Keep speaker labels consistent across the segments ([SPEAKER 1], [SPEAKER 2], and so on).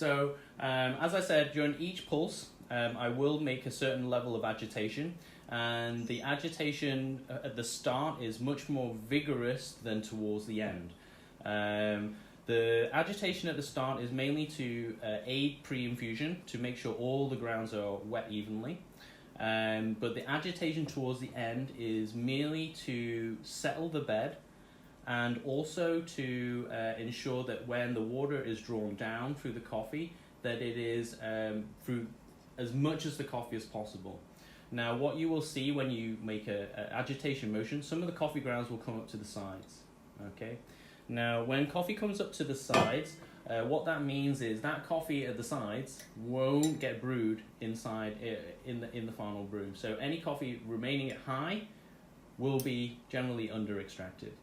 [SPEAKER 1] So as I said, during each pulse, I will make a certain level of agitation, and the agitation at the start is much more vigorous than towards the end. The agitation at the start is mainly to aid pre-infusion, to make sure all the grounds are wet evenly. But the agitation towards the end is merely to settle the bed, and also to ensure that when the water is drawn down through the coffee, that it is through as much as the coffee as possible. Now, what you will see when you make a agitation motion, some of the coffee grounds will come up to the sides. Okay. Now, when coffee comes up to the sides, what that means is that coffee at the sides won't get brewed inside in the final brew. So any coffee remaining at high will be generally under extracted.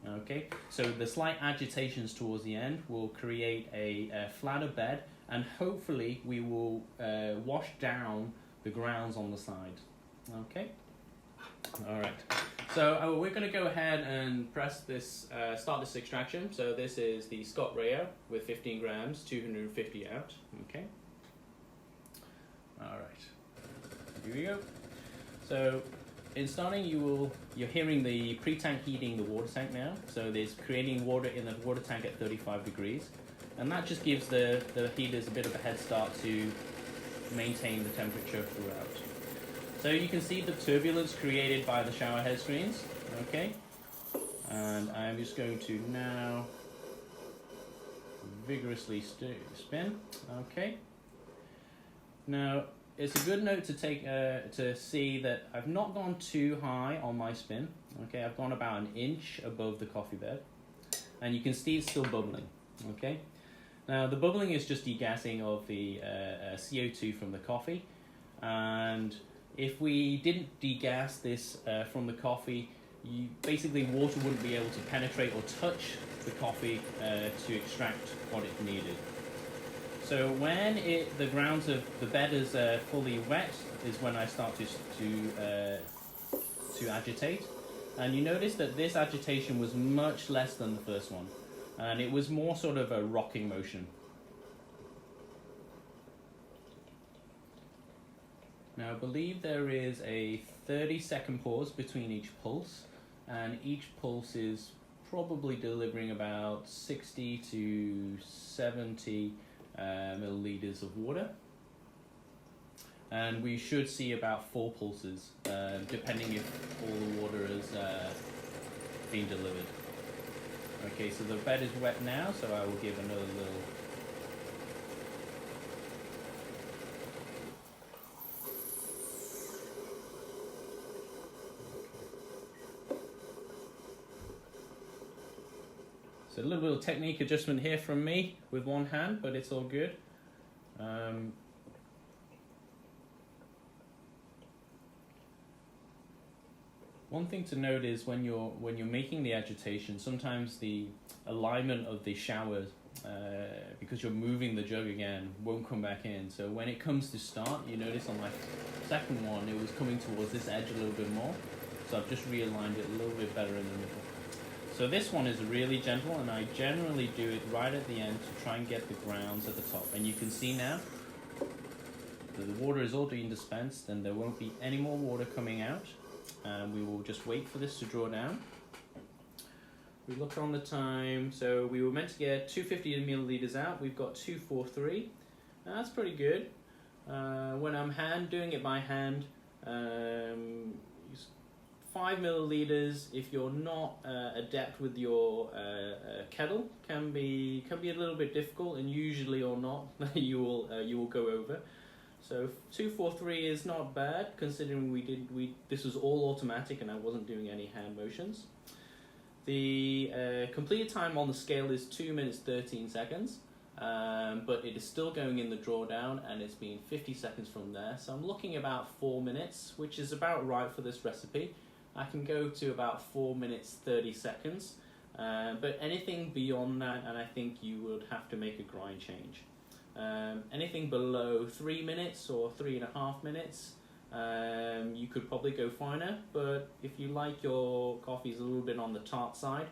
[SPEAKER 1] Okay, so the slight agitations towards the end will create a flatter bed, and hopefully we will wash down the grounds on the side. Okay, all right. So we're going to go ahead and press this, start this extraction. So this is the Scott Rayo with 15 grams, 250 out. Okay. All right. Here we go. So in starting, you're hearing the pre-tank heating the water tank now. So there's creating water in the water tank at 35 degrees, and that just gives the heaters a bit of a head start to maintain the temperature throughout. So you can see the turbulence created by the shower head screens, okay? And I'm just going to now vigorously spin, okay? Now, it's a good note to take to see that I've not gone too high on my spin, okay? I've gone about an inch above the coffee bed, and you can see it's still bubbling, okay? Now, the bubbling is just degassing of the CO2 from the coffee, and if we didn't degas this from the coffee, basically water wouldn't be able to penetrate or touch the coffee to extract what it needed. So when the grounds of the bed is fully wet is when I start to agitate, and you notice that this agitation was much less than the first one, and it was more sort of a rocking motion. Now I believe there is a 30-second pause between each pulse, and each pulse is probably delivering about 60 to 70 milliliters of water. And we should see about 4 pulses, depending if all the water is being delivered. Okay, so the bed is wet now, so I will give another little. So a little bit of technique adjustment here from me with one hand, but it's all good. One thing to note is when you're making the agitation, sometimes the alignment of the shower, because you're moving the jug again, won't come back in. So when it comes to start, you notice on my second one, it was coming towards this edge a little bit more. So I've just realigned it a little bit better in the middle. So this one is really gentle, and I generally do it right at the end to try and get the grounds at the top. And you can see now that the water is all being dispensed, and there won't be any more water coming out. We will just wait for this to draw down. We look on the time, so we were meant to get 250 milliliters out. We've got 243. Now that's pretty good. When I'm doing it by hand, 5 milliliters, if you're not adept with your kettle, can be a little bit difficult, and usually or not you will go over. So 243 is not bad, considering this was all automatic and I wasn't doing any hand motions. The completed time on the scale is 2 minutes 13 seconds, but it is still going in the drawdown, and it's been 50 seconds from there. So I'm looking about 4 minutes, which is about right for this recipe. I can go to about 4 minutes 30 seconds, but anything beyond that, and I think you would have to make a grind change. Anything below 3 minutes or 3.5 minutes, you could probably go finer, but if you like your coffees a little bit on the tart side,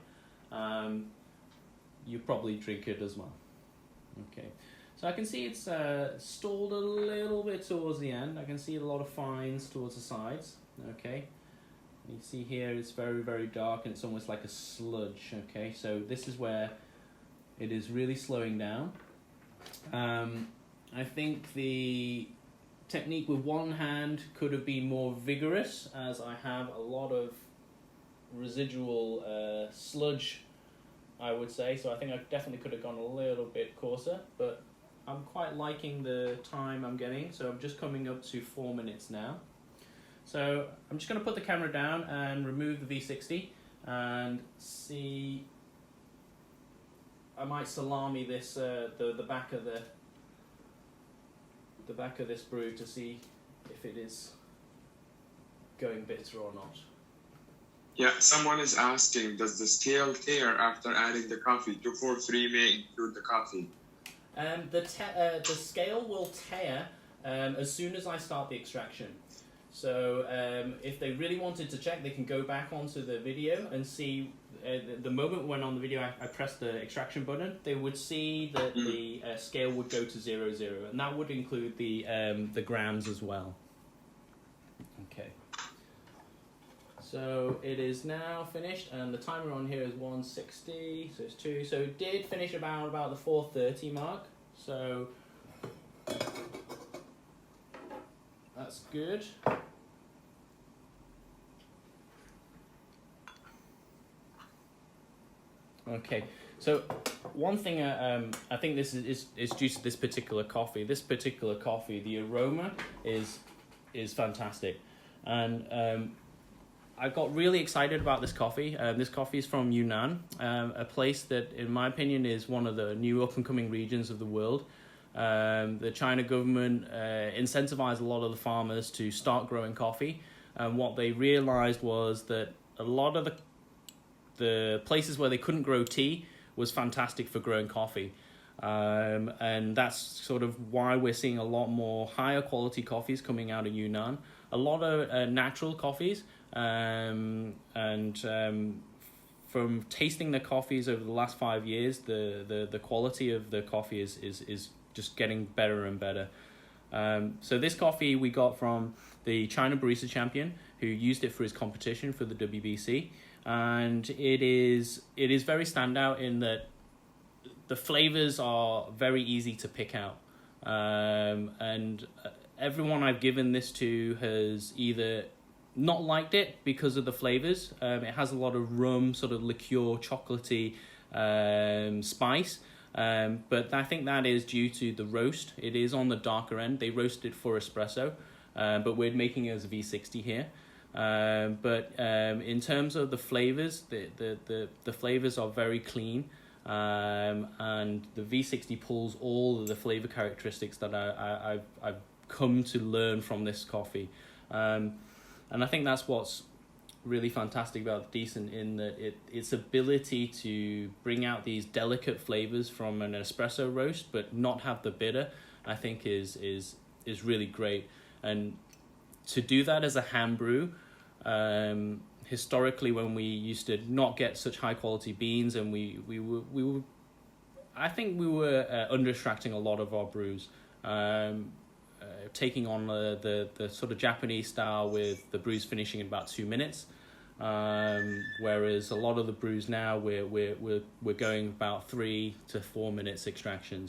[SPEAKER 1] you probably drink it as well. Okay, So I can see it's stalled a little bit towards the end. I can see a lot of fines towards the sides. Okay, you see here it's very, very dark and it's almost like a sludge. Okay, so this is where it is really slowing down. I think the technique with one hand could have been more vigorous, as I have a lot of residual sludge, I would say. So I think I definitely could have gone a little bit coarser, but I'm quite liking the time I'm getting. So I'm just coming up to 4 minutes now. So I'm just going to put the camera down and remove the V60 and see. I might salami this the back of the back of this brew to see if it is going bitter or not.
[SPEAKER 2] Yeah, someone is asking, does the scale tear after adding the coffee? 243 may include the coffee.
[SPEAKER 1] The scale will tear as soon as I start the extraction. So if they really wanted to check, they can go back onto the video and see the moment when on the video I pressed the extraction button, they would see that the scale would go to 0, 0, and that would include the grams as well. Okay. So it is now finished, and the timer on here is 160, so it's 2. So it did finish about the 4:30 mark. So that's good. Okay, so one thing I think this is due to this particular coffee. This particular coffee, the aroma is fantastic, and I got really excited about this coffee. This coffee is from Yunnan, a place that, in my opinion, is one of the new up-and-coming regions of the world. The China government incentivized a lot of the farmers to start growing coffee, and what they realized was that a lot of the places where they couldn't grow tea was fantastic for growing coffee. And that's sort of why we're seeing a lot more higher quality coffees coming out of Yunnan. A lot of natural coffees, and from tasting the coffees over the last 5 years, the quality of the coffee is just getting better and better. So this coffee we got from the China Barista Champion, who used it for his competition for the WBC, and it is very standout in that the flavors are very easy to pick out, and everyone I've given this to has either not liked it because of the flavors. It has a lot of rum, sort of liqueur, chocolatey spice, but I think that is due to the roast. It is on the darker end. They roasted for espresso, but we're making it as a V60 here. But in terms of the flavors, the flavors are very clean, and the V60 pulls all of the flavor characteristics that I've come to learn from this coffee, and I think that's what's really fantastic about Decent, in that its ability to bring out these delicate flavors from an espresso roast but not have the bitter, I think is really great. And to do that as a hand brew, historically, when we used to not get such high quality beans, and we were I think we were under extracting a lot of our brews, taking on the sort of Japanese style with the brews finishing in about 2 minutes, whereas a lot of the brews now we're going about 3 to 4 minutes extractions.